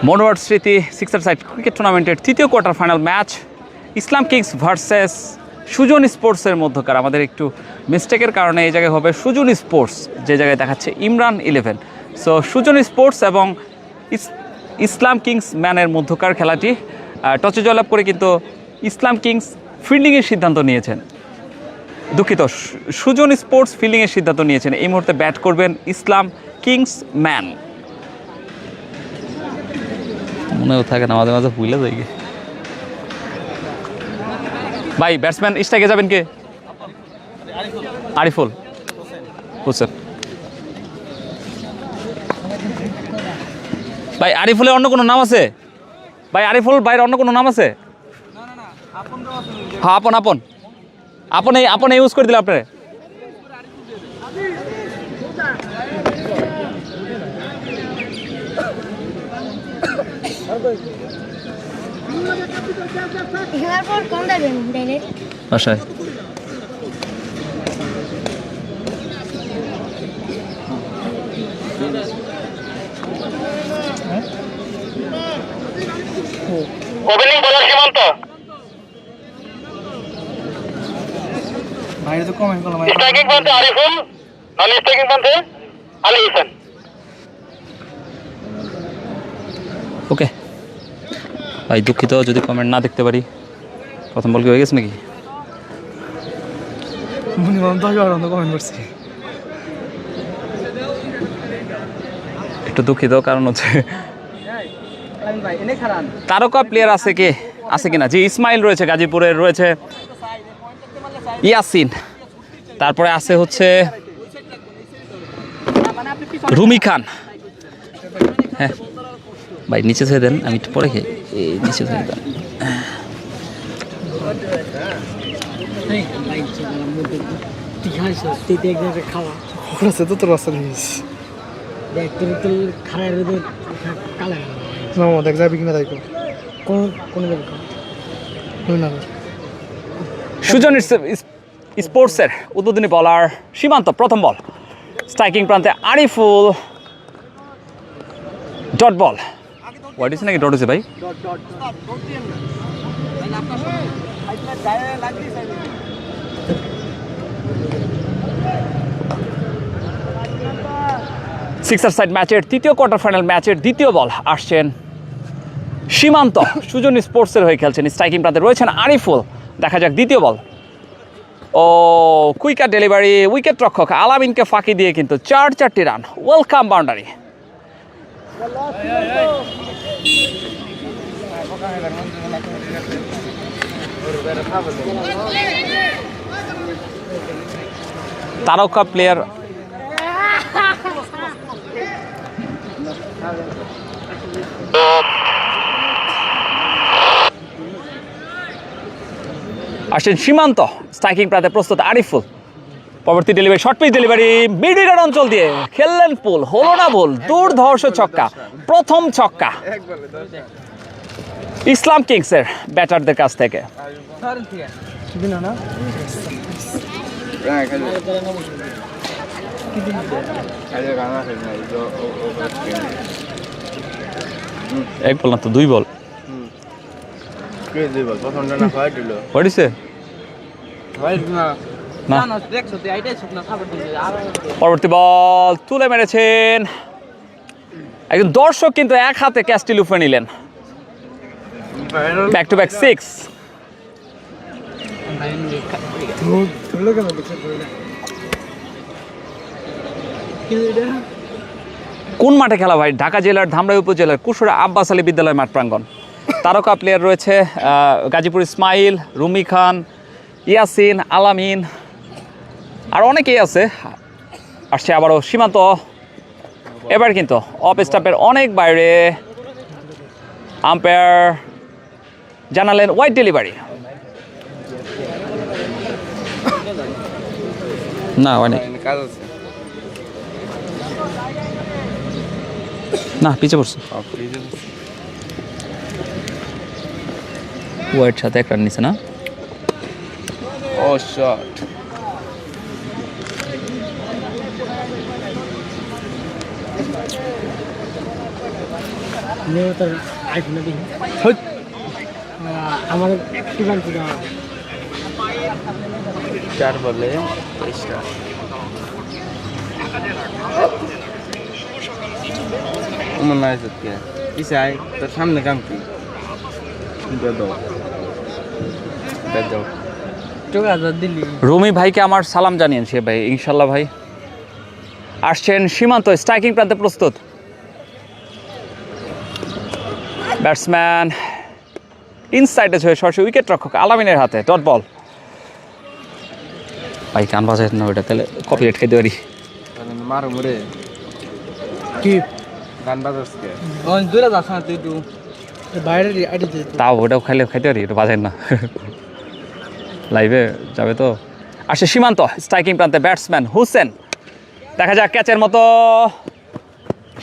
মনোয়ার স্মৃতি সিক্সার side cricket টুর্নামেন্টের তৃতীয় কোয়ার্টার ফাইনাল ম্যাচ ইসলাম কিংস ভার্সেস সুজন স্পোর্টসের মধ্যকার। আমাদের একটু মিস্টেকের কারণে এই জায়গায় হবে সুজন স্পোর্টস, যে জায়গায় দেখাচ্ছে ইমরান 11। সো সুজন স্পোর্টস এবং ইসলাম কিংস ম্যানের মধ্যকার খেলাটি টসে জয়লাভ করে কিন্তু ইসলাম কিংস ফিল্ডিংয়ের সিদ্ধান্ত নিয়েছেন। দুঃখিত, সুজন স্পোর্টস ফিল্ডিংয়ের সিদ্ধান্ত নিয়েছেন। এই মুহূর্তে ব্যাট করবেন ইসলাম কিংস ম্যান। মনেও থাকে না, মাঝে মাঝে ভুলে যাই। ভাই ব্যাটসম্যান স্ট্রাইকে যাবেন কে? আরিফুল হোসেন। ভাই আরিফুলের অন্য কোনো নাম আছে? ভাই আরিফুল ভাইয়ের অন্য কোনো নাম আছে? হ্যাঁ, আপন আপন আপন আপন ইউজ করে দিলে আপনার। বাসায় ওপেনিং বোলার সীমান্ত। বাইরে তো কমেন্ট করলাম। স্ট্রাইকিং পয়েন্টে আরিফুল, নন স্ট্রাইকিং পয়েন্টে আলী হোসেন। ওকে ভাই, দুঃখিত যদি কমেন্ট না দেখতে পারি। প্রথম বল কি হয়ে গেছে নাকি? কমেন্ট করছি, একটু দুঃখিত, কারণ হচ্ছে তারকা প্লেয়ার আছে কে আছে কিনা। জি, ইসমাইল রয়েছে, গাজীপুরের রয়েছে ইয়াসিন, তারপরে আছে হচ্ছে রুমি খান। হ্যাঁ ভাই, নিচে ছেড়ে দেন, আমি একটু পরে খেয়ে নিচে ছেড়ে দেন। দেখ যাবি কিনা তাই সুজন স্পোর্টসের উদ্বোধনী বলার সীমান্ত। প্রথম বল স্ট্রাইকিং প্রান্তে আরিফুল, ডট বল। হোয়াইট হয়েছে নাকি ডট হয়েছে ভাই? সিক্সার সাইড ম্যাচের তৃতীয় কোয়ার্টার ফাইনাল ম্যাচের দ্বিতীয় বল আসছেন সীমান্ত। সুজন স্পোর্টসের হয়ে খেলছেন। স্ট্রাইকিং প্রান্তে রয়েছেন আরিফুল। দেখা যাক দ্বিতীয় ball. Oh quicker delivery, wicket রক্ষক আলামিনকে ফাঁকি দিয়ে কিন্তু 4 রান। Welcome boundary. তারকা প্লেয়ার আসছেন সীমান্ত। স্ট্রাইকিং প্রান্তে প্রস্তুত আরিফুল। পরবর্তী delivery, short pitch delivery, middle অঞ্চল দিয়ে খেললেন পুল, হলো না বল। দুর্ধর্ষ ছক্কা, প্রথম ছক্কা ইসলাম কিংসের ব্যাটারদের কাছ থেকে। এক বল না তো, দুই বল। পরবর্তী বল তুলে মেরেছেন একজন দর্শক, কিন্তু এক হাতে ক্যাচটি লুফে নিলেন। Back to back 6। কোন মাঠে খেলা ভাই? ঢাকা জেলার ধামরাই উপজেলার কুশরা আব্বাস আলী বিদ্যালয় মাঠ প্রাঙ্গণ। তারকা প্লেয়ার রয়েছে গাজীপুর ইসমাইল, রুমি খান, ইয়াসিন, আলামিন, আর অনেকেই আছে। আসছে আবারও সীমান্ত। এবার কিন্তু অফ স্টাম্পের অনেক বাইরে আম্পায়ার জানালেন ওয়াইড ডেলিভারি। না অনেক না, পিছিয়ে পড়ছে। ওয়াইড সাথে এক রান নিছে না? ও শট। নিয়মিত আইফোনে দেখি আমার কিমান কি দাম 4 বলে 23টা মনে হয় সত্যি কি চাই তোর সামনে কাম কি দাও দিল্লি রুমি ভাইকে আমার সালাম জানিয়েন সে ভাই ইনশাল্লাহ ভাই আসছেন সীমান্ত স্ট্রাইকিং প্রান্তে প্রস্তুত ব্যাটসম্যান ইনসাইডে ছয় সরাসরি উইকেট রক্ষক আলামিনের হাতে ডট বল ভাই কান বাজায় না ওইটা তাহলে কপিরাইট খাইতে পারি মারো মরে কি গান বাজাসকে দূরে যাস না তুই একটু বাইরে আইডি দে তাও ওটাও খাইলে খাইতে পারি এটা বাজায় না লাইভে যাবে তো আসে সীমান্ত স্ট্রাইকিং প্রান্তে ব্যাটসম্যান হুসেন দেখা যাক ক্যাচের মতো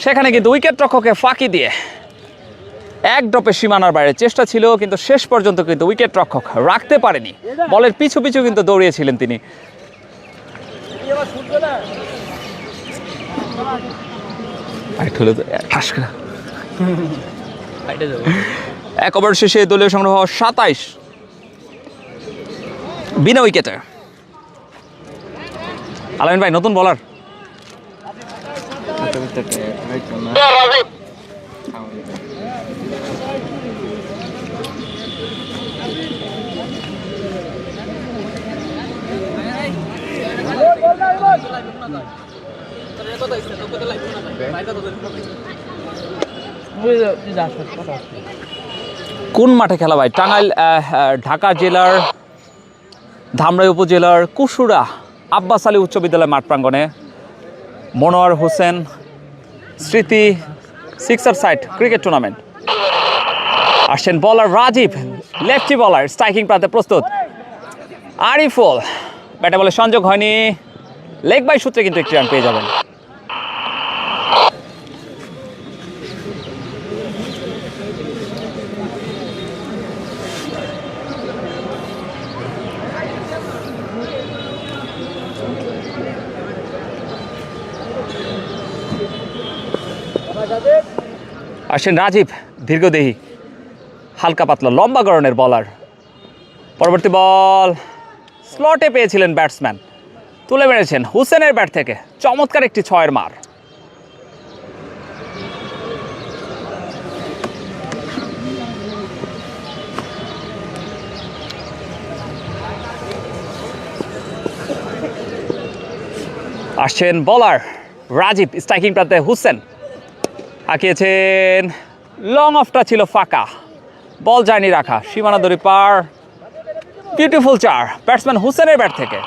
সেখানে কিন্তু উইকেট রক্ষকে ফাঁকি দিয়ে এক ড্রপে সীমানার বাইরে চেষ্টা ছিল কিন্তু শেষ পর্যন্ত কিন্তু উইকেট রক্ষক রাখতে পারেনি বলের পিছু পিছু কিন্তু দৌড়িয়েছিলেন তিনি এক ওভার শেষে দলীয় সংগ্রহ 27 বিনা উইকেটে আলামিন ভাই নতুন বলার রাজীব কোন মাঠে খেলা ভাই টাঙ্গাইল ঢাকা জেলার ধামরাই উপজেলার কুসুরা আব্বাস আলী উচ্চ বিদ্যালয় মাঠ প্রাঙ্গণে মনোয়ার হোসেন স্মৃতি সিক্সার সাইড ক্রিকেট টুর্নামেন্ট আসছেন বলার রাজীব লেফটি বলার স্ট্রাইকিং প্রান্তে প্রস্তুত আরিফুল ব্যাটে বলে সংযোগ হয়নি লেগ বাই সূত্রে কিন্তু একটি রান পেয়ে যাবেন আসেন রাজীব দীর্ঘদেহী হালকা পাতলা লম্বা গড়নের বলার পরবর্তী বল স্লটে পেয়েছিলেন ব্যাটসম্যান তুলে মেরেছেন হুসেনের ব্যাট থেকে চমৎকার একটি 6-এর মার আসছেন বলার রাজীব স্ট্রাইকিং প্রান্তে হুসেন হাঁকিয়েছেন লং অফটা ছিল ফাঁকা বল যায়নি রাখা সীমানা দড়ি পার বিউটিফুল 4 ব্যাটসম্যান হুসেনের ব্যাট থেকে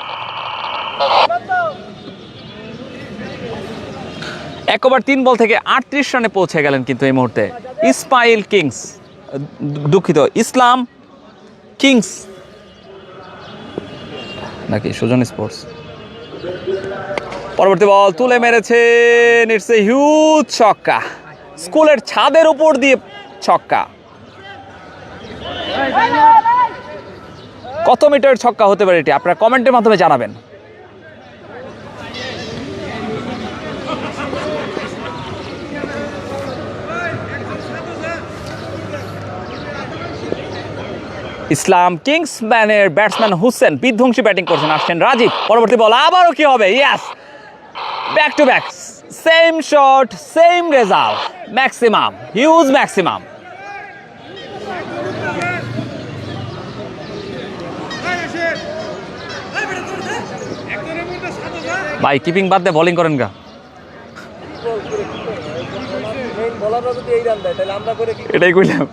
1 ওভার 3 বল থেকে 38 রানে পৌঁছে গেলেন কিন্তু এই মুহূর্তে ইসমাইল কিংস দুঃখিত ইসলাম কিংস নাকি সুজন স্পোর্টস পরবর্তী বল তুলে মেরেছেন ইটস এ হিউজ ছক্কা স্কুলের ছাদের উপর দিয়ে ছক্কা কত মিটার ছক্কা হতে পারে এটি আপনারা কমেন্টের মাধ্যমে জানাবেন ইসলাম কিংসম্যানের ব্যাটসম্যান হুসেন বিধ্বংসী ব্যাটিং করছেন আসছেন রাজীব পরবর্তী বল আবারও কি হবে yes back to back same shot same result maximum huge maximum ভাই কিপিং বাদ দিয়ে বোলিং করেন গা এটাই কইলাম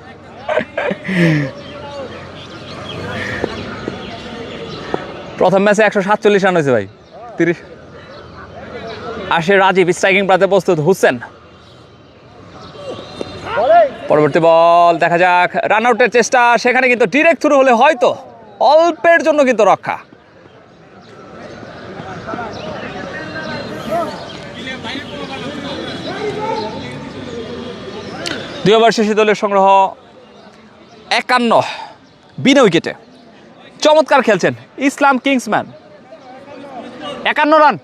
প্রথম ম্যাচে 147 রান হয়েছে ভাই 30 আসে রাজীব স্ট্রাইকিং প্রান্তে প্রস্তুত হুসেন পরবর্তী বল দেখা যাক রান আউটের চেষ্টা সেখানে কিন্তু ডিরেক্ট থ্রু হলে হয়তো অল্পের জন্য কিন্তু রক্ষা দুই ওভার শেষে দলের সংগ্রহ 51 বিনা উইকেটে চমৎকার খেলছেন ইসলাম কিংসম্যান 51 রান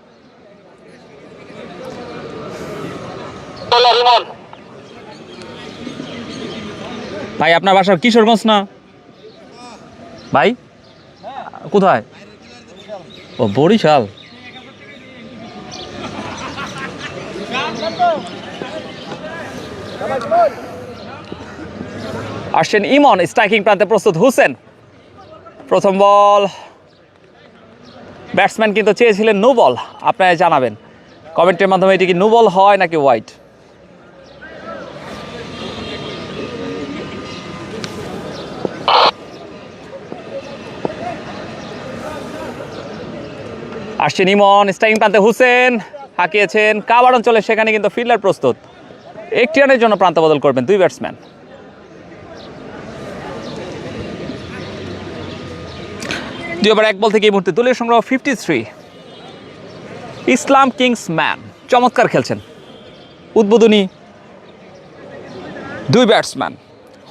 ভাই আপনার বাসা কিশোরগঞ্জ না ভাই? কোথায়? ও বরিশাল। আসছেন ইমন, স্ট্রাইকিং প্রান্তে প্রস্তুত হোসেন। প্রথম বল, ব্যাটসম্যান কিন্তু চেয়েছিলেন নো বল। আপনারা জানাবেন কমেন্টের মাধ্যমে এটি কি নো বল হয় নাকি হোয়াইট। আসছেন ইমন, স্ট্রাইকিং প্রান্তে হোসেন হাঁকিয়েছেন কাবার অঞ্চলে, সেখানে কিন্তু ফিল্ডার প্রস্তুত। একটি রানের জন্য প্রান্ত বদল করবেন দুই ব্যাটসম্যান। দুই ওভার এক বল থেকে এই মুহূর্তে দলীয় সংগ্রহ 53। ইসলাম কিংস ম্যান চমৎকার খেলছেন। উদ্বোধনী দুই ব্যাটসম্যান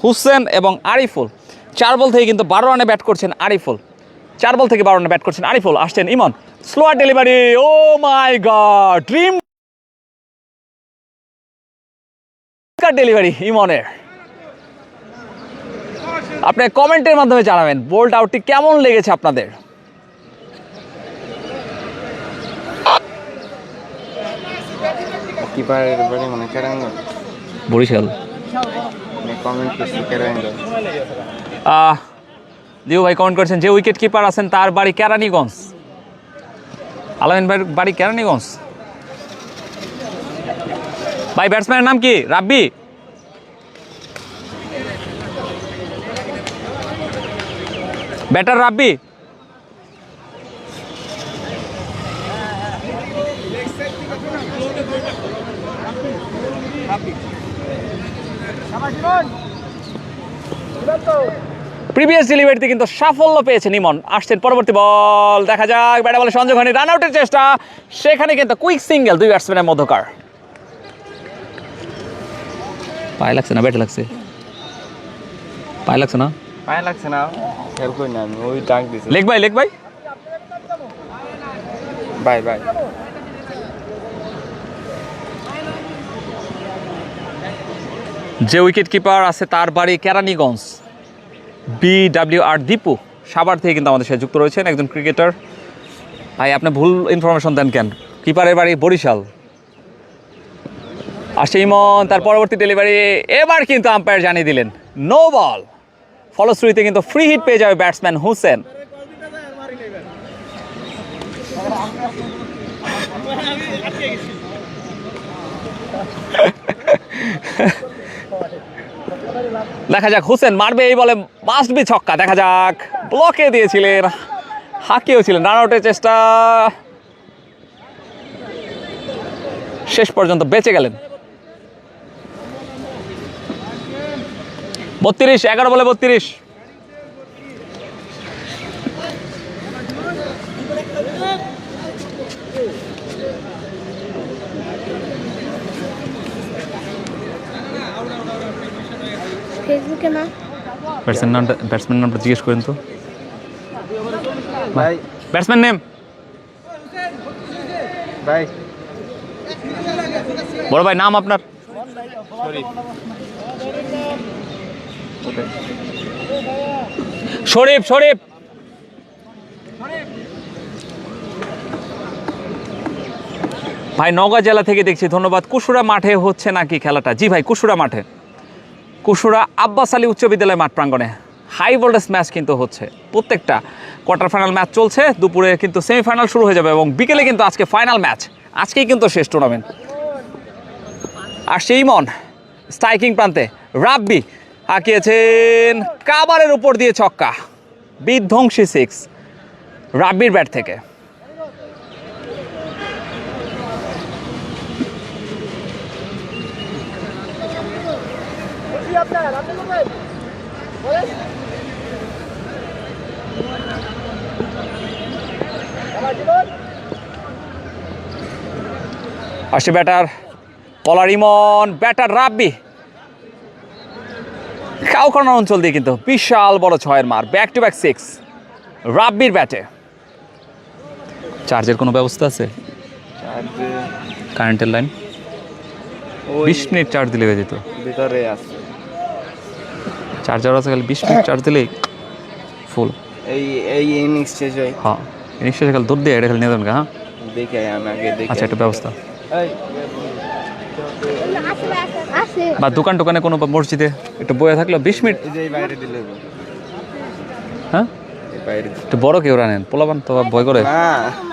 হুসেন এবং আরিফুল। 4 বল থেকে কিন্তু 12 রানে ব্যাট করছেন আরিফুল। 4 বল থেকে 12 রানে ব্যাট করছেন আরিফুল। আসছেন ইমন, স্লোয়ার ডেলিভারি, ও মাই গড, ড্রিম ডেলিভারি ইমনের। আপনি কমেন্টের মাধ্যমে জানাবেন বোল্ড আউটটি কেমন লেগেছে আপনাদের। কিপারের বাড়ি মানে কেরাঙ্গ বরিশাল। কমেন্ট করছি কেরাঙ্গ। দিউ ভাই কমেন্ট করেছেন যে উইকেট কিপার আছেন তার বাড়ি কেরানীগঞ্জ। আলামিন ভাইয়ের বাড়ি কেরানীগঞ্জ। ভাই ব্যাটসম্যানের নাম কি? রাব্বি। ব্যাটার রাব্বি। প্রিভিয়াস ডেলিভারিতে কিন্তু সাফল্য পেয়েছেন ইমন। আসছেন পরবর্তী বল, দেখা যাক ব্যাটে বলে সংযোগ হয়নি, রান আউটের চেষ্টা, সেখানে কিন্তু কুইক সিঙ্গেল দুই ব্যাটসম্যানের মধ্যকার। পায়ে লাগছে না ব্যাটে লাগছে? পায়ে লাগছে না? পায়ে লাগছে না, খেয়াল করি না আমি, ওই ডাক দিছি। Leg by, leg by, bye bye. যে উইকেট কিপার আছে তার বাড়ি কেরানীগঞ্জ। BWR দীপু সাভার থেকে কিন্তু আমাদের সাথে যুক্ত রয়েছেন, একজন ক্রিকেটার। ভাই আপনি ভুল ইনফরমেশন দেন কেন? কিপারের বাড়ি বরিশাল। আসছে ইমন, তার পরবর্তী ডেলিভারি, এবার কিন্তু আম্পায়ার জানিয়ে দিলেন নো বল। ফলশ্রুতিতে কিন্তু ফ্রি হিট পেয়ে যাবে ব্যাটসম্যান হুসেন। দেখা যাক হুসেন মারবে এই বলে, মাস্ট বি ছক্কা। দেখা যাক, ব্লকে দিয়েছিলেন, হাঁকিয়েও ছিলেন, রান আউটের চেষ্টা, শেষ পর্যন্ত বেঁচে গেলেন। 32, 11 বলে 32। ফেসবুকে না, ব্যাটসম্যান নামটা জিজ্ঞেস করেন তো ভাই। ব্যাটসম্যান নেম ভাই বড় ভাই, নাম আপনার? শরীফ। শরীফ ভাই নওগাঁ জেলা থেকে দেখছি, ধন্যবাদ। কুশুরা মাঠে হচ্ছে নাকি খেলাটা? জি ভাই, কুশুরা মাঠে, কুশুরা আব্বাস আলী উচ্চ বিদ্যালয় মাঠ প্রাঙ্গণে হাই ভোল্টেজ ম্যাচ কিন্তু হচ্ছে। প্রত্যেকটা কোয়ার্টার ফাইনাল ম্যাচ চলছে, দুপুরে কিন্তু সেমিফাইনাল শুরু হয়ে যাবে এবং বিকেলে কিন্তু আজকে ফাইনাল ম্যাচ। আজকেই কিন্তু শেষ টুর্নামেন্ট। আর সেই ইমন স্ট্রাইকিং প্রান্তে, রাব্বি হাঁকিয়েছেন কাবারের উপর দিয়ে ছক্কা, বিধ্বংসী 6 রাব্বির ব্যাট থেকে। আসছে ব্যাটার বলার ইমন, ব্যাটার রাব্বি। কাউখানা অঞ্চল দিয়ে কিন্তু বিশাল বড় 6-এর মার, ব্যাক টু ব্যাক 6 রাব্বির ব্যাটে। চার্জের কোনো ব্যবস্থা আছে? কারেন্টের লাইন 20 মিনিট চার্জ দিলে হয়ে যেত। ভিতরে আছে। চার্জার আছে, খালি 20 মিনিট চার্জ দিলেই ফুল। এই এই ইনিংস শেষ হয়। হ্যাঁ ইনিশিয়াল খালি দুধ দিয়ে এটা খালি নিয়ে যাবেন হ্যাঁ। দেখে আমি আগে দেখে। আচ্ছা একটা ব্যবস্থা এই আছে বা দোকান টোকানে কোনো বা মসজিদে একটু বয়ে থাকলো 20 মিনিট। এই যে এই বাইরে দিলে হবে। হ্যাঁ এই বাইরে একটু বড় কেউ রানেন, পোলাবান তো ভয় করে। না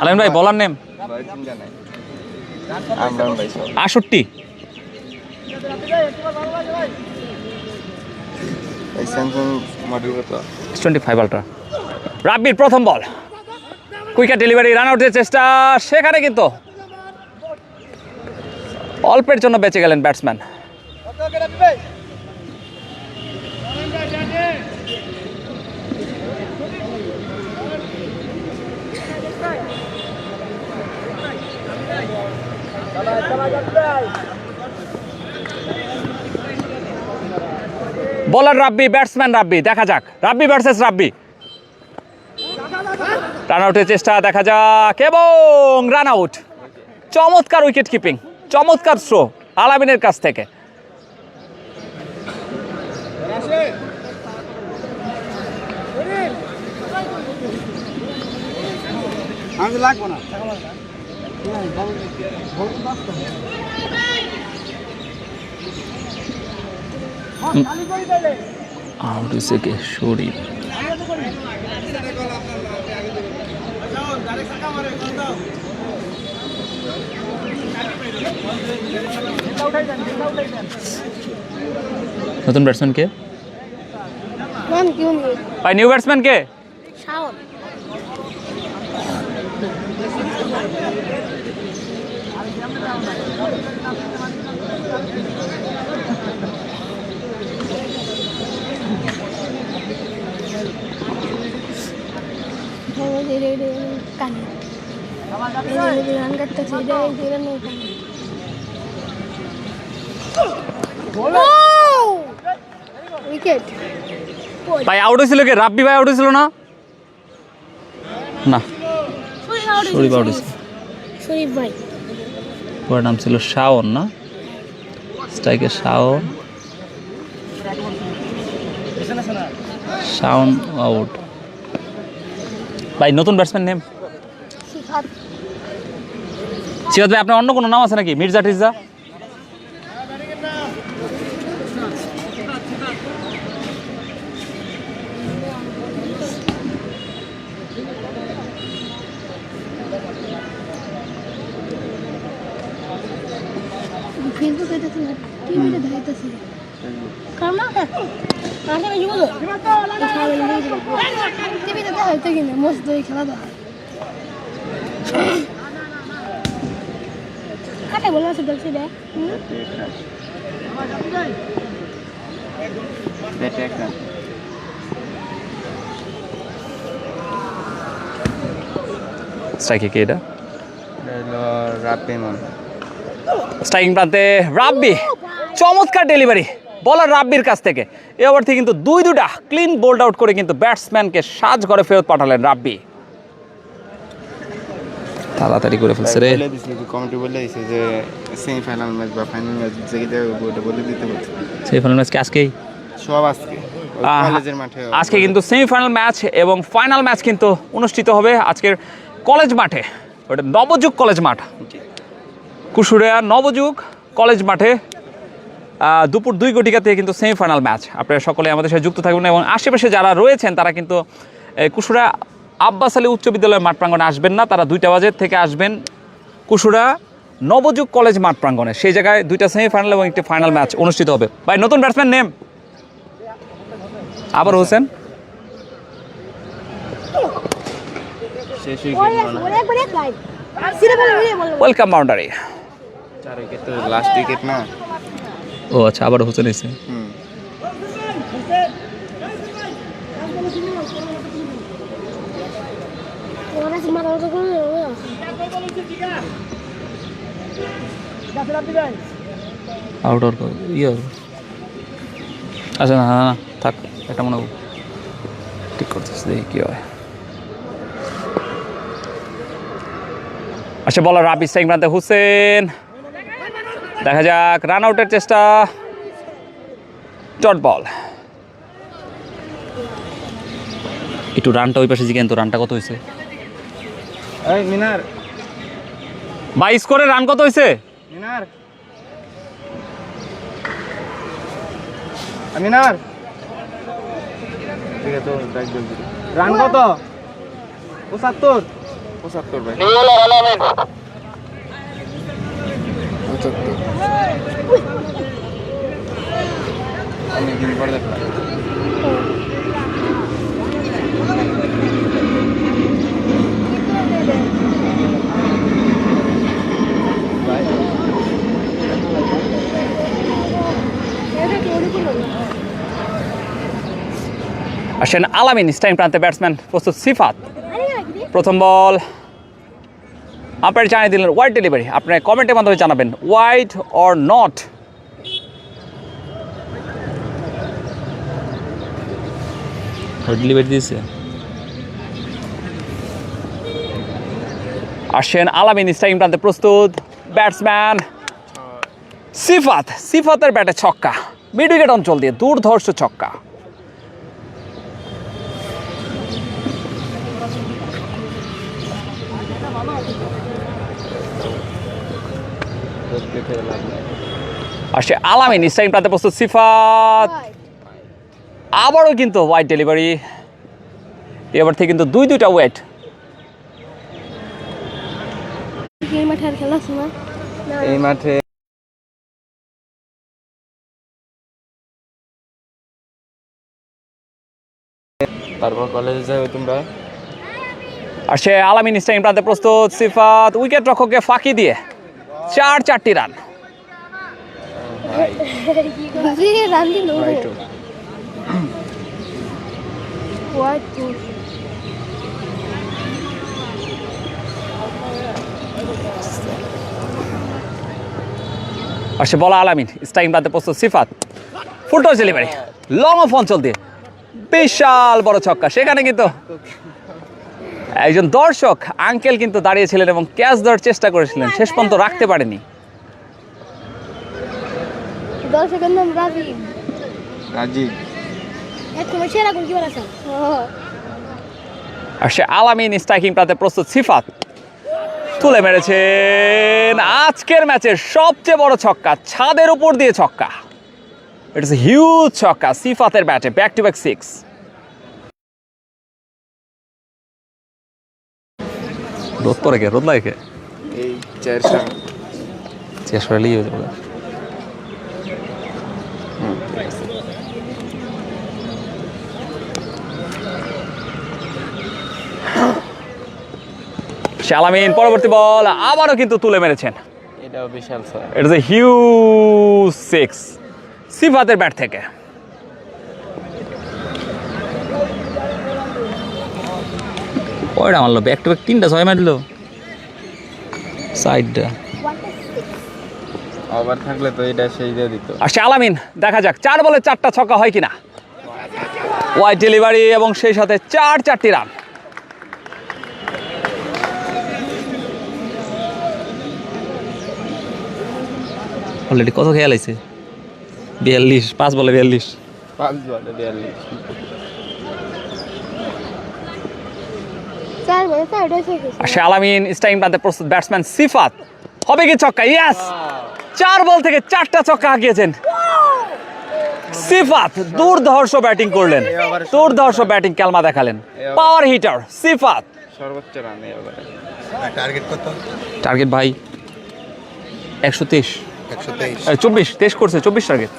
আলামিন ভাই বলার নেম ভয় চিন্তা নাই। আমরা ভাই সব 68 এই স্যামসাং মডেল কত? S25 ultra. রাব্বির প্রথম বল, কুইকার ডেলিভারি, রান আউটের চেষ্টা, সেখানে কিন্তু অল্পের জন্য বেঁচে গেলেন ব্যাটসম্যান। বলার রাব্বি, ব্যাটসম্যান রাব্বি, দেখা যাক রাব্বি ভার্সেস রাব্বি। রান আউটের চেষ্টা দেখা যাক এবং রান আউট। চমৎকার উইকেট কিপিং, চমৎকার থ্রো আলামিনের কাছ থেকে। আমি লাগবো না আউট হয়েছে কে? শরীফ। নতুন ব্যাটসম্যান কে নাম কি উনি ভাই? নিউ ব্যাটসম্যান কে? শাওন কানে রান কাটতেছে উইকেট ভাই আউট হয়েছিল কে? রাব্বি ভাই আউট হয়েছিল না? না শরীফ আউট হয়েছিল। শরীফ ভাই ওর নাম ছিল শাওন না? স্ট্রাইকে শাওন, শাওন আউট। ভাই নতুন ব্যাটসম্যান নেম? সিফাত সিরাজ ভাই আপনার অন্য কোনো নাম আছে নাকি? মির্জা টির্জা? ফেসবুকে দেখছি না টিভিতে দেখাইতেছি কারণ না আমি জীবন টিভিতে দেখাইতে কিনা মস্ত এই খেলা দেখা কাটে বলা আছে দেখছি দেখ স্ট্রাইকে কে এটা? রাব্বি মান। স্ট্রাইকিং প্রান্তে রাব্বি, চমৎকার ডেলিভারি বলার রাব্বির কাছ থেকে। এই ওভার থেকে কিন্তু দুইটা ক্লিন বোল্ড আউট করে কিন্তু ব্যাটসম্যানকে সাজ করে ফেরত পাঠালেন রাব্বি। তাড়াতাড়ি করে ফেলছে রে। বলে দিছিল যে কমিটি বলে দিছে যে সেমিফাইনাল ম্যাচ বা ফাইনাল ম্যাচ যেটা ওটা বলে দিতে বলছে। সেমিফাইনাল ম্যাচ কি আজকেই? সব আজকে কলেজের মাঠে আজকে কিন্তু সেমিফাইনাল ম্যাচ এবং ফাইনাল ম্যাচ কিন্তু অনুষ্ঠিত হবে আজকের কলেজ মাঠে। ওটা নবযুগ কলেজ মাঠ, কুশুরিয়া নবযুগ কলেজ মাঠে দুপুর 2 ঘটিকা থেকে কিন্তু সেমিফাইনাল ম্যাচ। আপনারা সকলে আমাদের সাথে যুক্ত থাকবেন এবং আশেপাশে যারা রয়েছেন তারা কিন্তু কুশুরিয়া আব্বাস আলী উচ্চ বিদ্যালয়ের মাঠ প্রাঙ্গণে আসবেন না, তারা 2টা বাজে থেকে আসবেন কুশুরিয়া নবযুগ কলেজ মাঠ প্রাঙ্গণে। সেই জায়গায় 2টা সেমিফাইনাল এবং একটি ফাইনাল ম্যাচ অনুষ্ঠিত হবে। ভাই নতুন ব্যাটসম্যান নেম? আবার হোসেন। শেষ উইকেট ওয়েলকাম বাউন্ডারি। 4 উইকেট তো লাস্ট উইকেট না। ও আচ্ছা আবার হোসেন এসে। আউট আউট ইয়ে আচ্ছা না না না থাক, এটা মনে ঠিক করতেছে, দেখি কী হয়। আচ্ছা বলার রাব্বি, স্ট্রাইকিং প্রান্তে হুসেন, দেখা যাক রান আউটের চেষ্টা, ডট বল। একটু রানটা ওই পাশে জিজ্ঞেন তো রানটা কত হয়েছে এই মিনার 22 করে রান কত হয়েছে মিনার মিনার ঠিক আছে তো ব্যাক জলদি রান কত 75 75 ভাই নিউল আর আলামিন 75 আমি দিন পর দেখলাম আসেন আলামিন স্টাইন প্রান্তে ব্যাটসম্যান প্রস্তুত সিফাত প্রথম বল আপনারা জানিয়ে দিলেন ওয়াইড ডেলিভারি আপনারা কমেন্টের মাধ্যমে জানাবেন ওয়াইড অর নট ডেলিভারি দিয়েছে আসেন আলামিন স্টাইন প্রান্তে প্রস্তুত ব্যাটসম্যান সিফাতের ব্যাটে ছক্কা মিড উইকেট অঞ্চল দিয়ে দুর্ধর্ষ ছক্কা আসে আলামিন স্টাইন প্রান্তে প্রস্তুত সিফাত আবারও কিন্তু ওয়াইড ডেলিভারি এবার থেকে কিন্তু দুইটা ওয়েট এই মাঠে আর খেলা আছে না এই মাঠে তারপর কলেজে যাবে তোমরা আসে আলামিন স্টাইন প্রান্তে প্রস্তুত সিফাত উইকেট রক্ষককে ফাঁকি দিয়ে 4 রান জি রান দিল রাইট হোয়াইট আসে বলা আলামিন স্টাইন প্রান্তে প্রস্তুত Sifat full toss delivery long off অঞ্চল দিয়ে বিশাল বড় ছক্কা সেখানে কিন্তু একজন দর্শক আঙ্কেল কিন্তু দাঁড়িয়েছিলেন এবং ক্যাচ দেওয়ার চেষ্টা করেছিলেন শেষ পর্যন্ত রাখতে পারেনি দর্শকের নাম রাজীব রাজীব এক সময় সেরা গোলকিপার আছে আসে আলামিন স্ট্রাইকিং প্রান্তে প্রস্তুত সিফাত তুলে মেরেছেন আজকের ম্যাচের সবচেয়ে বড় ছক্কা ছাদের উপর দিয়ে ছক্কা ইটস এ হিউজ ছক্কা সিফাতের ব্যাটে ব্যাক টু ব্যাক 6 রোদ পরে কে রোদ লাগে এই 400 চেষ্টা করলেই হয়ে যাবে আলামিন পরবর্তী বল আবারও কিন্তু তুলে মেরেছেন এটাও বিশাল স্যার ইটস এ হিউজ 6 সিফাতের ব্যাট থেকে কয়টা মারলো ব্যাক টু ব্যাক 3টা 6 মারলো সাইডটা ওভার থাকলে তো এটা সেই দিয়ে দিত আসছে আলামিন দেখা যাক 4 বলে 4টা ছক্কা হয় কিনা ওয়াইড ডেলিভারি এবং সেই সাথে 4 রান অলরেডি কত খেয়াল আছে 42 5 বলে 42 5 বলে 42 চার বলে চারটা থেকে আসে আলামিন স্টাইন প্রান্তে প্রস্তুত ব্যাটসম্যান সিফাত হবে কি ছক্কা ইয়েস 4 বল থেকে 4টা ছক্কা হাঁকিয়েছেন সিফাত দুর্ধর্ষ ব্যাটিং করলেন দুর্ধর্ষ ব্যাটিং ক্যালমা দেখালেন পাওয়ার হিটার সিফাত সর্বোচ্চ রান এবারে টার্গেট ভাই 123 24 করছে 24 টার্গেট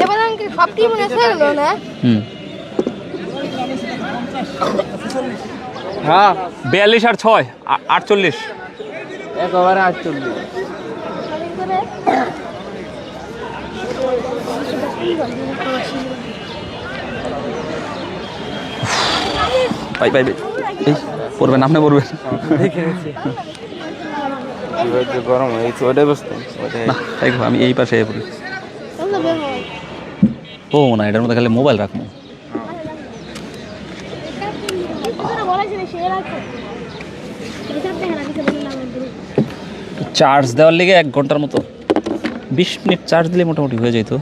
এবার আঙ্কে সব টিম মনে ছেড়ে না হ্যাঁ 42 আর 6 48 এক ওভারে 48 ভাই এই পড়বেন আপনি পড়বেন এবার যে গরম হয়েছে ওটাই বসতে ওটাই না তাই আমি এই পাশে পড়ি ও না এটার মধ্যে খালি মোবাইল রাখবো চার্জ দেওয়ার লিগে 1 ঘন্টার মতো, 20 মিনিট চার্জ দিলে মোটামুটি হয়ে যেত।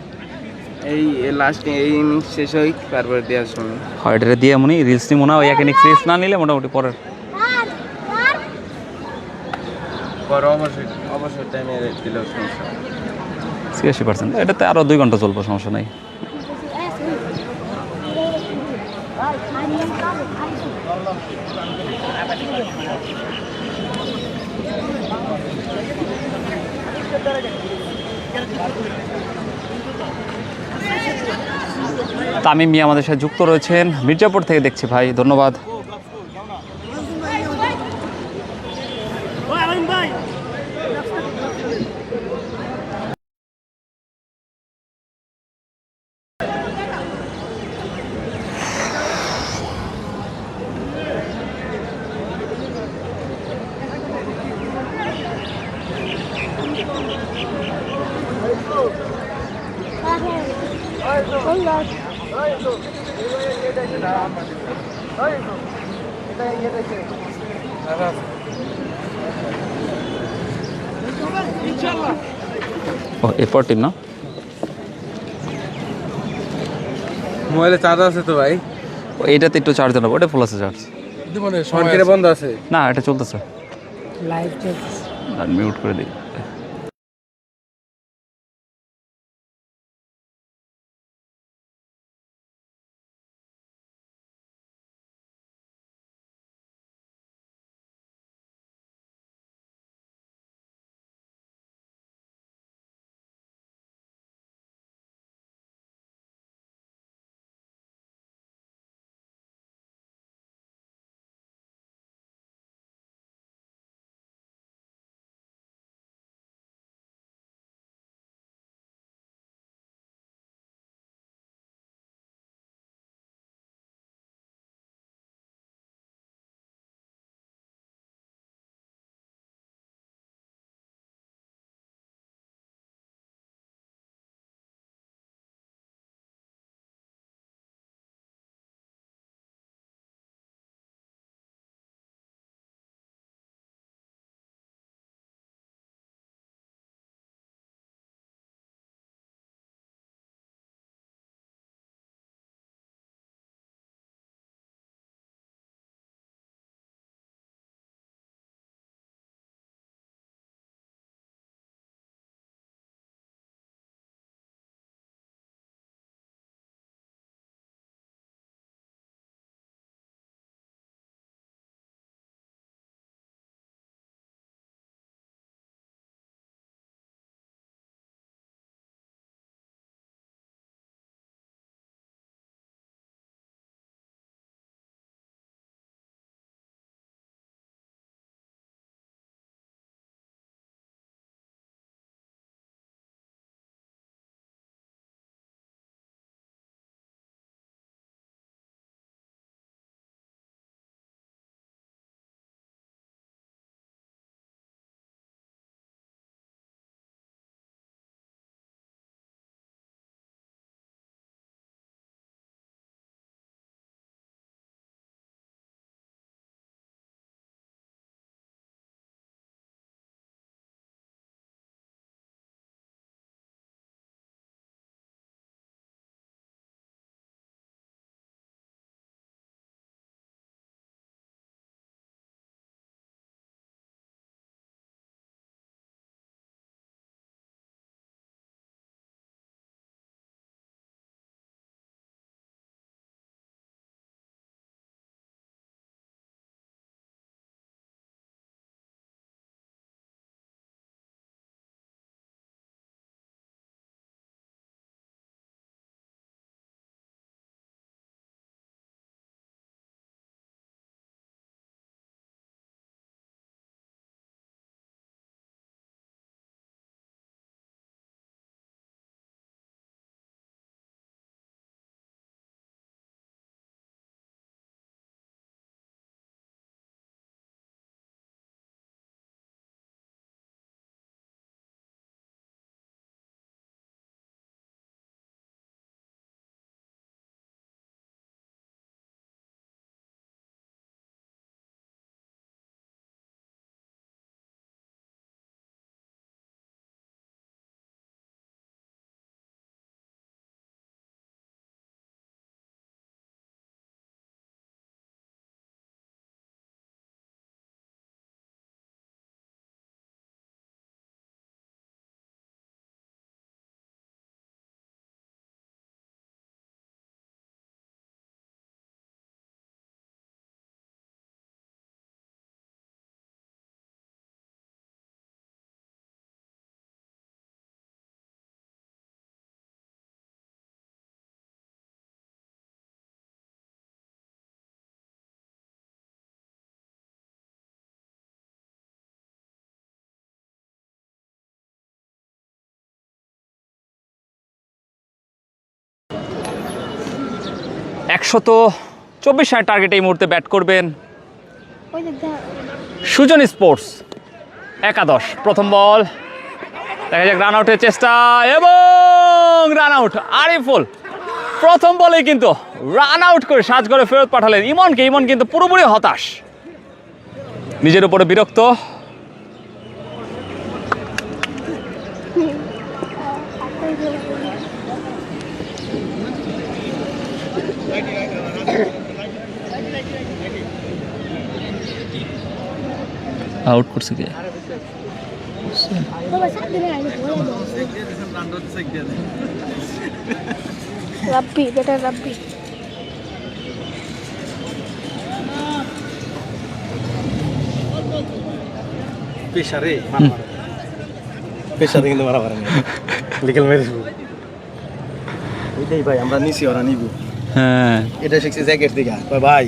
এই লাস্টে এই ইনিংস শেষ হয় তারপর দেওয়ার সময় হয় এটা দিয়ে মনে রিলস নিই মনে হয়, ওই একানিক রিলস না নিলে মোটামুটি পরের পর অবসর টাইমে দিলেও সমস্যা 86%। এটাতে আরও 2 ঘন্টা চলবো, সমস্যা নাই। তামিম মিয়া আমাদের সাথে যুক্ত রয়েছেন মির্জাপুর থেকে, দেখছি ভাই, ধন্যবাদ। ও এরপর টিম না, মোবাইলে চার্জ আছে তো ভাই, এইটাতে একটু চার্জ দেবো, ওটা ফুল আছে চার্জ। ফোন করে বন্ধ আছে। না এটা চলতেছে, লাইভ চলছে। আর মিউট করে দিই। 124 রানের টার্গেট এই মুহূর্তে ব্যাট করবেন ওই যে দেখ সুজন স্পোর্টস। একাদশ, প্রথম বল, দেখা যাক রান আউটের চেষ্টা এবং রান আউট। আরিফুল প্রথম বলেই কিন্তু রান আউট করে সাজঘরে ফেরত পাঠালেন ইমনকে। ইমন কিন্তু পুরোপুরি হতাশ, নিজের উপরে বিরক্ত। আউট করছে কে? বাবা সাথে দিলে আগে বলে দাও রাব্বি বেটা রাব্বি পেশারে পেশারে কিন্তু মারা পারেনি লিগেল ম্যারেজ ওইটাই ভাই আমরা নিছি ওরা নিব। হ্যাঁ, এটা শিখছি জ্যাকেট দিকে ভাই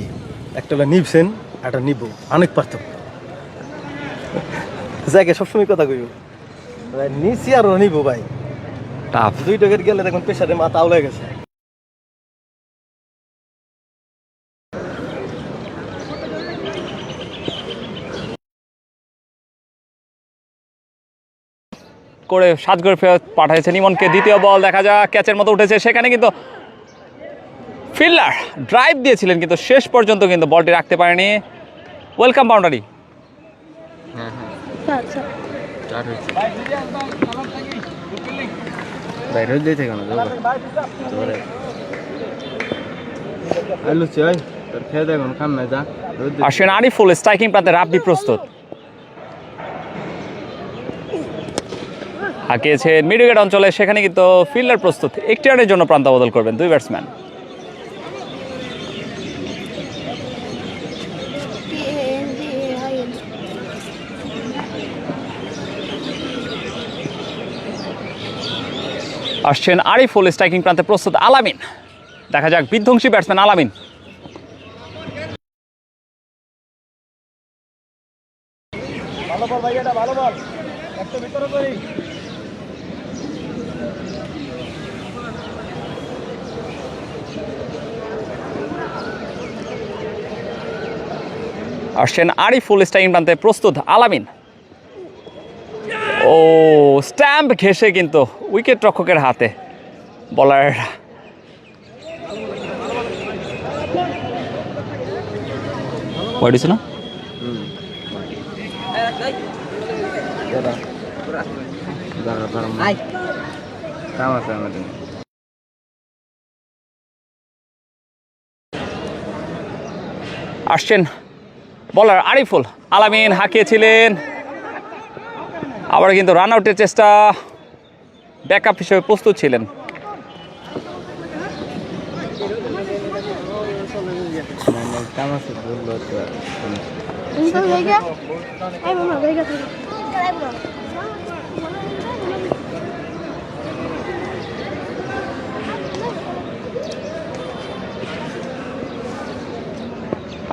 একটা হলো নিবছেন একটা নিব অনেক পার্থক্য। জ্যাকেট সবসময় কথা কইব ভাই নিছি আর নিব ভাই টাফ। দুই টাকার গেলে দেখুন পেশারে মাথা আউলে গেছে। করে সাজঘরে ফেরত পাঠিয়েছেন ইমনকে। দ্বিতীয় বল দেখা যাক, ক্যাচের মতো উঠেছে, সেখানে কিন্তু ফিল্ডার ড্রাইভ দিয়েছিলেন কিন্তু শেষ পর্যন্ত কিন্তু বলটি রাখতে পারেনি। Welcome boundary. আচ্ছা বাইরে হয়ে থেকে না আলু চাই তোর খেয়ে দেখুন খাম না যা। আসেন আরিফুল, স্ট্রাইকিং প্রান্তে রাব্বি প্রস্তুত। হাঁকিয়েছেন মিড উইকেট অঞ্চলে, সেখানে কিন্তু ফিল্ডার প্রস্তুত। একটি রানের জন্য প্রান্ত বদল করবেন দুই ব্যাটসম্যান। আসছেন আরিফুল, স্ট্রাইকিং প্রান্তে প্রস্তুত আলামিন। দেখা যাক বিধ্বংসী ব্যাটসম্যান আলামিন। ভালো বল ভাই, এটা ভালো বল, একটা ভিতরে করি। আসছেন আরিফুল, স্ট্রাইকিং প্রান্তে প্রস্তুত আলামিন। ও স্ট্যাম্প ঘেঁষে কিন্তু উইকেট রক্ষকের হাতে বলার। ওয়াইড না কাম আছে আমাদের। আসছেন বলার আরিফুল। আলামিন হাঁকিয়েছিলেন, আবার কিন্তু রান আউটের চেষ্টা, ব্যাকআপ হিসেবে প্রস্তুত ছিলেন। কাম আছে বললো তুমি তো হয়ে গেল এই মামা হয়ে গেল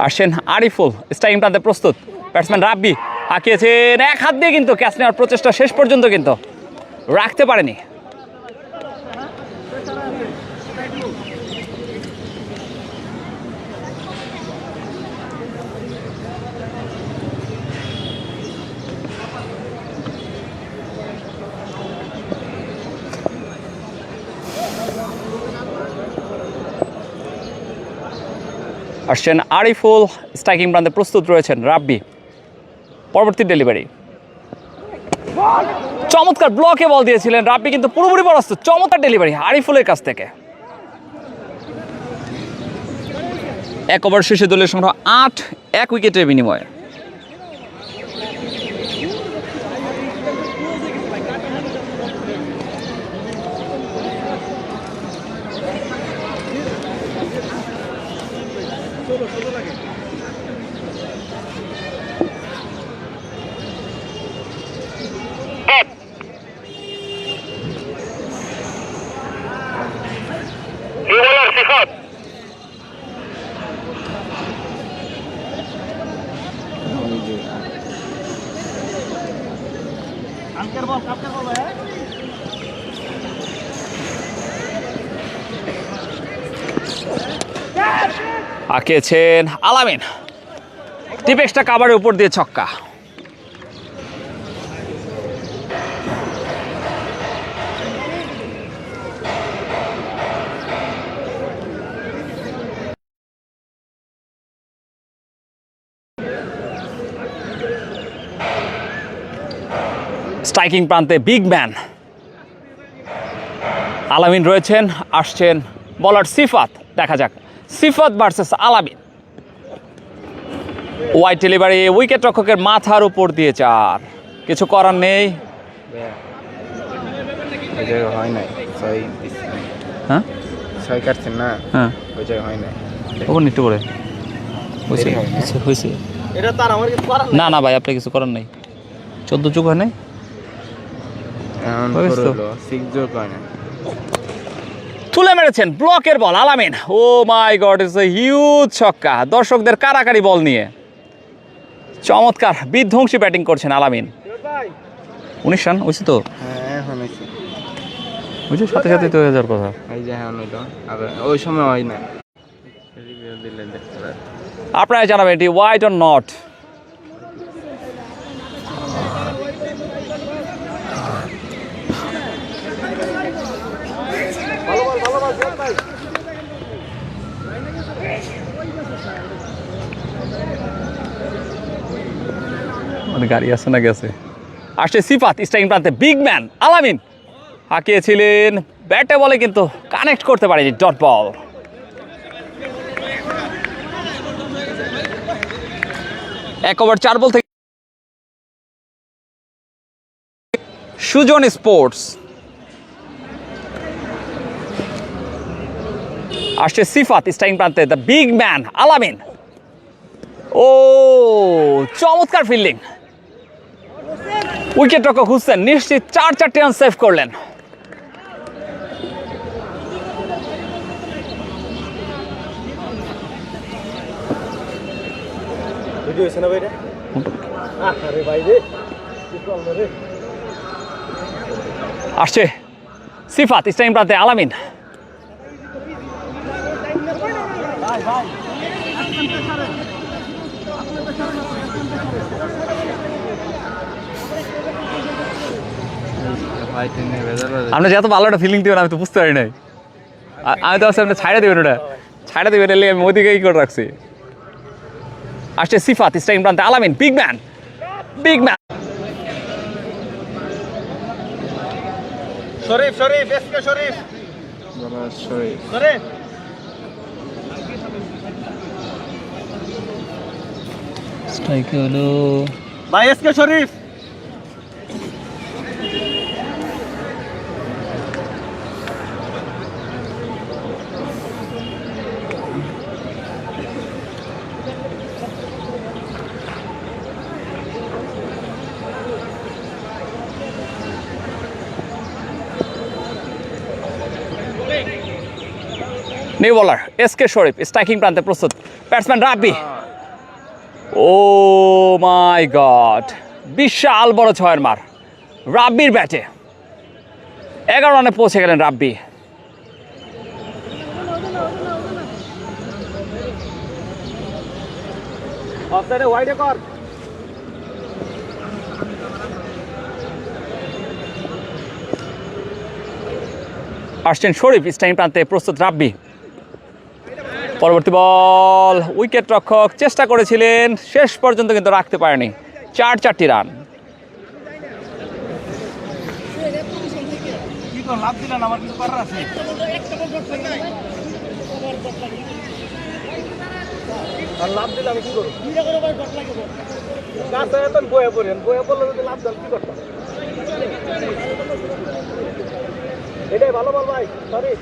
আসছেন আরিফুল, স্ট্রাইকিং প্রান্তে প্রস্তুত। ব্যাটসম্যান রাব্বি হাঁকিয়েছেন, এক হাত দিয়ে কিন্তু ক্যাচ নেওয়ার প্রচেষ্টা শেষ পর্যন্ত কিন্তু রাখতে পারেনি। আসছেন আরিফুল, স্ট্রাইকিং প্রান্তে প্রস্তুত রয়েছেন রাব্বি। পরবর্তী ডেলিভারি, চমৎকার ব্লকে বল দিয়েছিলেন রাব্বি, কিন্তু পুরোপুরি পরাস্ত। চমৎকার ডেলিভারি আরিফুলের কাছ থেকে। এক ওভার শেষে দলের সংগ্রহ 8, 1 উইকেটের বিনিময়ে। হাঁকিয়েছেন আলামিন, টিপেক্সটা কাভারের উপর দিয়ে ছক্কা। স্ট্রাইকিং প্রান্তে বিগ ম্যান আলামিন রয়েছেন, আসছেন বলার সিফাত। দেখা যাক সিফাত ভার্সেস আলামিন। ওয়াইড ডেলিভারি, উইকেট রক্ষকের মাথার উপর দিয়ে 4, কিছু করার নেই। ওই জায়গায় হয় নাই, হ্যাঁ ছয় কাটছেন না, হ্যাঁ ওই জায়গায় হয় নাই। ওপর নিতে করে হয়েছে দেরি হয় না। হয়েছে। এটা তার আমার কিছু করার না না ভাই, আপনি কিছু করার নেই। 14 যোগ হয় নাই। এখন হয়েছে তো। 6 যোগ হয় না। তুলে মেরেছেন ব্লকের বল আলামিন। ও মাই গড, ইটস এ হিউজ ছক্কা। দর্শকদের কারাকারি বল নিয়ে চমৎকার বিধ্বংসী ব্যাটিং করছেন আলামিন। 19 রান হয়েছে তো, হ্যাঁ এখন হয়েছে, বুঝছো, সাথে সাথে তো হয়ে যাওয়ার কথা। এই যে এখন হইলো, আর ওই সময় হয় না। রিভিউ দিলে দেখতে পারেন। আপনারা জানাবেন এটি ওয়াইড অর নট। মানে গাড়ি আছে না গেছে। আসছে সিফাত, স্ট্রাইকিং প্রান্তে বিগ ম্যান আলামিন হাঁকিয়েছিলেন ব্যাটে বলে, কিন্তু কানেক্ট করতে পারেনি। Dot ball. এক ওভার 4 বল থেকে সুজন স্পোর্টস। আসছে সিফাত, স্ট্রাইকিং প্রান্তে দ্য বিগ ম্যান আলামিন। ও চমৎকার ফিল্ডিং, উইকেট রক্ষক হুসেন নিশ্চিত 4-4টি রান সেভ করলেন। ভিডিও হয়েছে না ভাই এটা? আরে ভাই রে, কি করলো রে? আসছে সিফাত, স্ট্রাইকিং প্রান্তে আলামিন। আপনি যত ভালো একটা ফিলিং দিবেন আমি তো বুঝতে পারি নাই। আমি তো ভাবছি আপনি ছাইড়া দেবেন, ওটা ছাইড়া দেবেন, এলে আমি ওদিকে ই করে রাখছি। আসছে সিফাত, স্ট্রাইকিং প্রান্তে Alamin. Big man, big man. Sharif Sharif SK Sharif Sharif Sharif strike হলো ভাই SK Sharif. New bowler SK Sharif, striking প্রান্তে প্রস্তুত ব্যাটসম্যান রাব্বি। ও মাই গড, বিশাল বড় 6-এর মার রাব্বির ব্যাটে। 11 রানে পৌঁছে গেলেন রাব্বি। অফসাইডে ওয়াইডে কর। আসছেন শরীফ, স্ট্রাইকিং প্রান্তে প্রস্তুত রাব্বি। পরবর্তী বল, উইকেট রক্ষক চেষ্টা করেছিলেন, শেষ পর্যন্ত কিন্তু রাখতে পারেনি। 4-4টি রান। কি তো লাভ দিলেন, আমার কিছু করার আছে? আর লাভ দিলে আমি কি করব? গাছে এখন বয়ে পড়েন, বয়ে পড়লে যদি লাভ দেন কি করতাম? এটাই ভালো বল ভাই, সরি।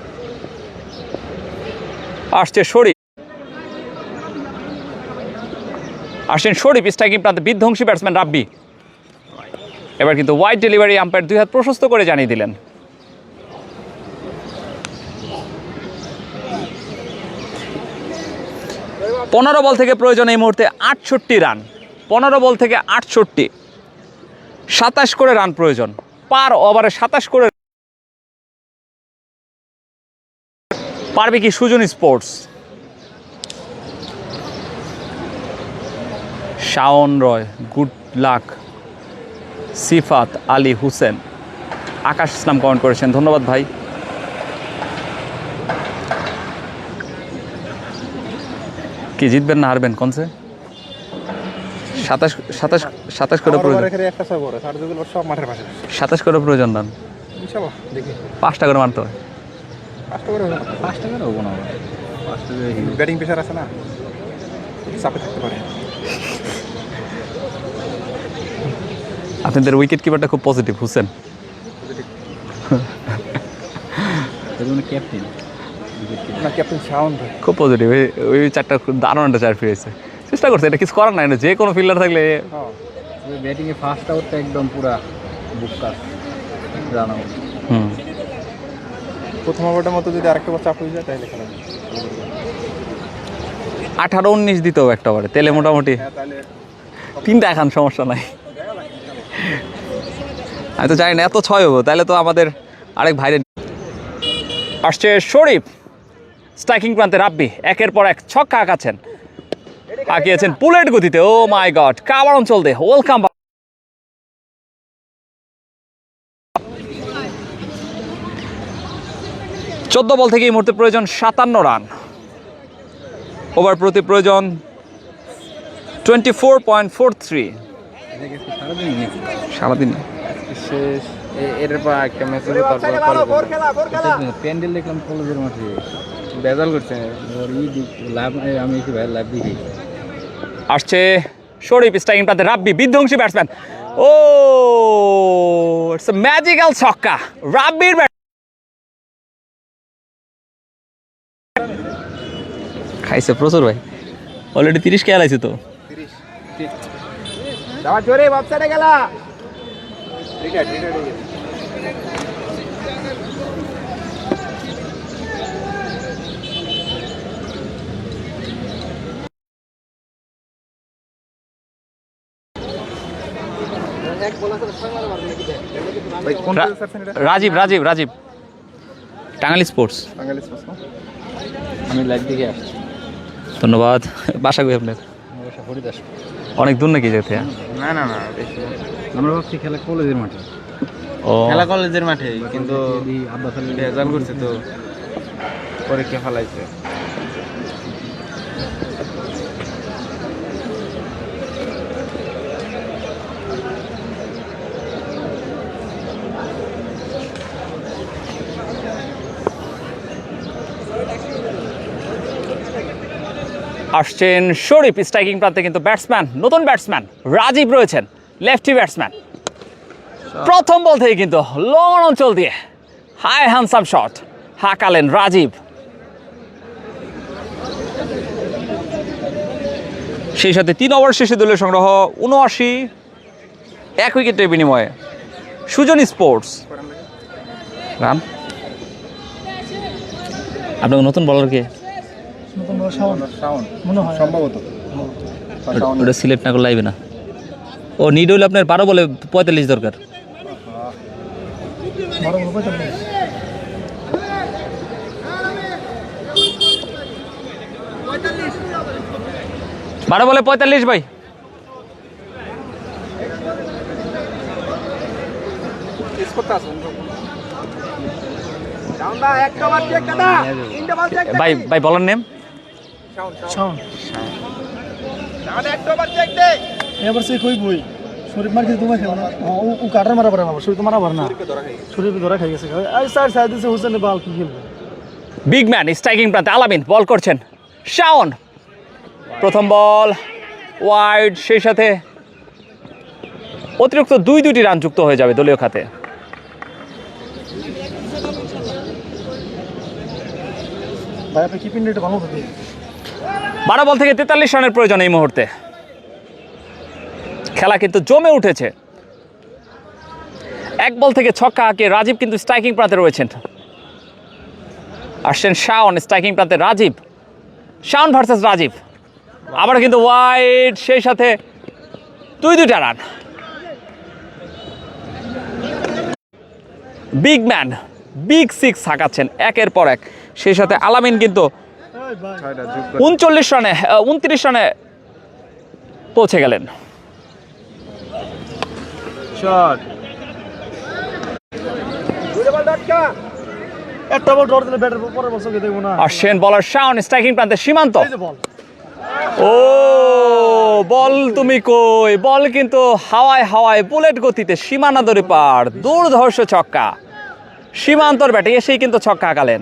আসছে শরীফ, আসছেন শরীফ, স্ট্রাইকিং প্রান্তে বিধ্বংসী ব্যাটসম্যান রাব্বি। এবার কিন্তু ওয়াইড ডেলিভারি, আম্পায়ার 2 হাত প্রশস্ত করে জানিয়ে দিলেন। পনেরো বল থেকে প্রয়োজন এই মুহূর্তে 68 রান। 15 বল থেকে 68, 27 করে রান প্রয়োজন। পার ওভারে 27 করে পারবে কি সুজন স্পোর্টস? শাওন রয়, গুড লাক, সিফাত আলী হুসেন, আকাশ ইসলাম কমেন্ট করেছেন, ধন্যবাদ ভাই। কি জিতবেন না হারবেন কোনসে? 27 করে প্রয়োজন, 27 করে প্রয়োজন না, 5টা করে মারতে হয়। ব্যাটিং প্রেশার আছে না, চাপে থাকতে পারে। আপনাদের উইকেট কিপারটা খুব পজিটিভ, হুসেন। ক্যাপ্টেন না, ক্যাপ্টেন শাওন ভাই খুব পজিটিভ, ওই 4টা দারুণ একটা 4 ফিরেছে। চেষ্টা করছে, এটা কিছু করার নাই না, যে কোনো ফিল্ডার থাকলে। ব্যাটিংয়ে ফার্স্ট আউটটা একদম পুরা বুককাস জানো। প্রথম ওভারটার মতো যদি আরেকটা চাপ হয়ে যায় তাহলে খেলা 18-19 দিতে হবে একটা ওভারে, তেলে মোটামুটি 3টা এখন সমস্যা নাই। আমি তো জানি না এত 6 হবো, তাহলে তো আমাদের আরেক ভাইরে আসছে। শরীফ স্ট্রাইকিং প্রান্তে, রাব্বি একের পর এক ছক্কা হাঁকাচ্ছেন, হাঁকিয়েছেন বুলেট গতিতে। ও মাই গড, কাবার অঞ্চল দে ওয়েলকাম। 14 বল থেকে এই মুহূর্তে প্রয়োজন 57 রান, ওভার প্রতি প্রয়োজন 24.43। সারাদিন শেষ এর পর একটা ম্যাচ হবে, তারপর প্যান্ডেল দেখলাম কলেজের মাঠে বেজাল করছে লাভ। আমি কি ভাই লাভ দিই। আসছে শরীফ স্ট্রাইকিং প্রান্তে, রাব্বি বিধ্বংসী batsman. Oh it's a magical ছক্কা, রাব্বির ব্যাট খাইছে প্রচুর ভাই, অলরেডি 30 কে আলাইছে তো। জোরে বাপসারে গেলা। রাজীব রাজীব রাজীব টাঙ্গাইল স্পোর্টস। আমি লাইভ দিকে আসছি। ধন্যবাদ। বাসা কই আপনার? অনেক দূর নাকি যেতে? না না না, বেশি আমরা ভাবছি খেলা কলেজের মাঠে। ও খেলা কলেজের মাঠে, কিন্তু আব্বা খালি রেজাল্ট করছে তো পরীক্ষা ফেলাইছে। আসছেন শরীফ স্ট্রাইকিং প্রান্তে, কিন্তু ব্যাটসম্যান, নতুন ব্যাটসম্যান রাজীব রয়েছেন, লেফটি ব্যাটসম্যান। প্রথম বল থেকে কিন্তু লং অঞ্চল দিয়ে হাই হ্যান্ডসাম শট হাঁকালেন রাজীব। সেই সাথে 3 ওভার শেষে দলীয় সংগ্রহ 79, 1 উইকেটের বিনিময়ে সুজন স্পোর্টস রান। আপনার নতুন বলার কে? সম্ভবত ওটা সিলেক্ট না করলে লাইবে না। ও নিড হইলে আপনার 12 বলে 45 দরকার। 12 বলে 45 ভাই। ভাই ভাই বলার নেম এবার সে কই বই শরীফ মার খেয়ে তোমার খেলো না, ও কাটার মারা পারে না, শরীফ তো মারা পারে না, শরীফ ধরা খাই গেছে। স্যার সাইড দিছে হোসেন বাল কি খেলবে। বিগ ম্যান স্ট্রাইকিং প্রান্তে আলামিন বল করছেন, শাওন প্রথম বল ওয়াইড, সেই সাথে অতিরিক্ত 2-2টি রান যুক্ত হয়ে যাবে দলীয় খাতে। ভাই আপনি কিপিং রেট ভালো থাকে। 12 বল থেকে 43 রানের প্রয়োজন এই মুহূর্তে। খেলা কিন্তু জমে উঠেছে। 1 বল থেকে ছক্কা হাঁকিয়ে রাজীব কিন্তু স্ট্রাইকিং প্রান্তে রয়েছেন। আসছেন শাওন স্ট্রাইকিং প্রান্তে, রাজীব, শাওন ভার্সেস রাজীব, আবার কিন্তু ওয়াইড, সেই সাথে 2-2টা রান। বিগ ম্যান বিগ 6 হাঁকাচ্ছেন একের পর এক, সেই সাথে আলামিন কিন্তু 29 রানে পৌঁছে গেলেন। শট একটা বল ডর দিলে ব্যাটের পরের বছর দেখবো না। আসছেন বলার শাওন, স্ট্রাইকিং প্রান্তে সীমান্ত। এই যে বল ও বল তুমি কই, বল কিন্তু হাওয়ায় হাওয়ায় বুলেট গতিতে সীমানা দড়ি পার, দুর্ধর্ষ ছক্কা। সীমান্তর ব্যাটে এসেই কিন্তু ছক্কা হাঁকালেন।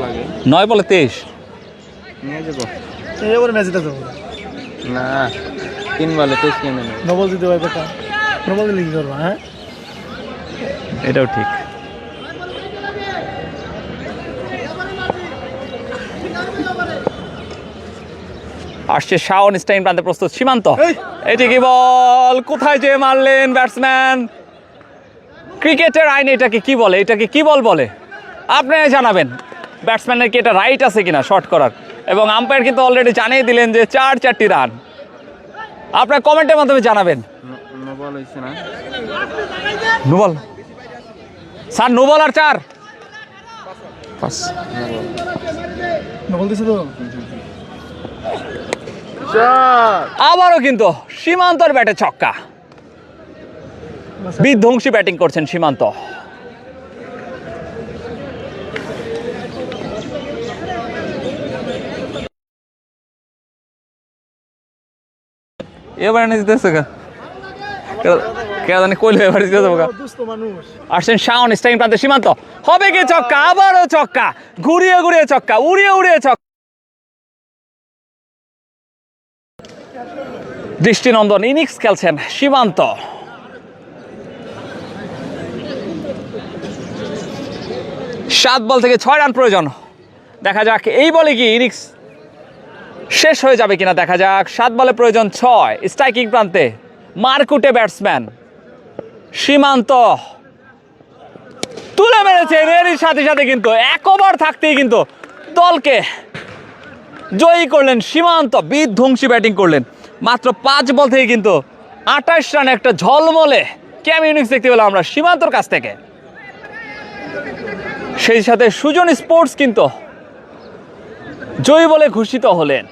লাগে 9 বলে 23। নিয়ে যাবো এবারে ম্যাচ জিতে যাবো না 3 বলে 23 কেমন নবল দিতে হবে বেটা, নবল দিলে কি করবা? হ্যাঁ এটাও ঠিক। আসছে শাওন, স্টাইন প্রান্তে প্রস্তুত সীমান্ত। এটি কি বল, কোথায় যে মারলেন ব্যাটসম্যান। ক্রিকেটের আইনে এটাকে কি বলে, এটাকে কি বল বলে আপনি জানাবেন। ব্যাটসম্যানের কি এটা রাইট আছে কিনা শট করার, এবং আম্পায়ার কিন্তু অলরেডি জানিয়ে দিলেন যে 4 রান। আপনার কমেন্টের মাধ্যমে জানাবেন। নো বল হইছে না নুবল স্যার, নুবল আর 4 5। নবল দিছে তো। আবারও কিন্তু সীমান্তর ব্যাটে ছক্কা। বিধ্বংসী ব্যাটিং করছেন সীমান্ত। এবার এনে দিতেছে কে জানি কইলে এবার দিতে যাবো। দুস্থ মানুষ আসছেন শাওন, স্ট্রাইকিং প্রান্তে সীমান্ত। হবে কি ছক্কা, আবারও ছক্কা, ঘুরিয়ে ঘুরিয়ে ছক্কা, উড়িয়ে উড়িয়ে ছক্কা। দৃষ্টিনন্দন ইনিংস খেলছেন সীমান্ত। সাত বল থেকে 6 রান প্রয়োজন। দেখা যাক এই বলে কি ইনিংস শেষ হয়ে যাবে কিনা, দেখা যাক। 7 বলে প্রয়োজন 6। স্ট্রাইকিং প্রান্তে মারকুটে ব্যাটসম্যান সীমান্ত তুলে মেরেছেন। এরই সাথে সাথে কিন্তু 1 ওভার থাকতেই কিন্তু দলকে জয়ী করলেন সীমান্ত। বিধ্বংসী ব্যাটিং করলেন। মাত্র 5 বল থেকে কিন্তু 28 রানে একটা ঝলমলে ক্যাম ইনিংস দেখতে পেলাম আমরা সীমান্তর কাছ থেকে। সেই সাথে সুজন স্পোর্টস কিন্তু জয়ী বলে ঘোষিত হলেন।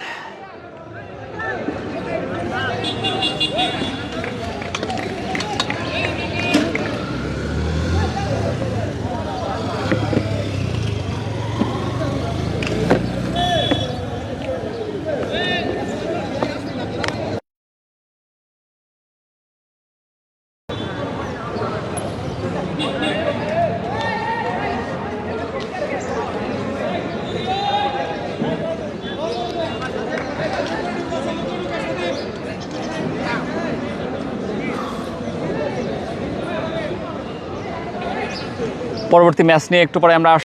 পরবর্তী ম্যাচ নিয়ে একটু পরে আমরা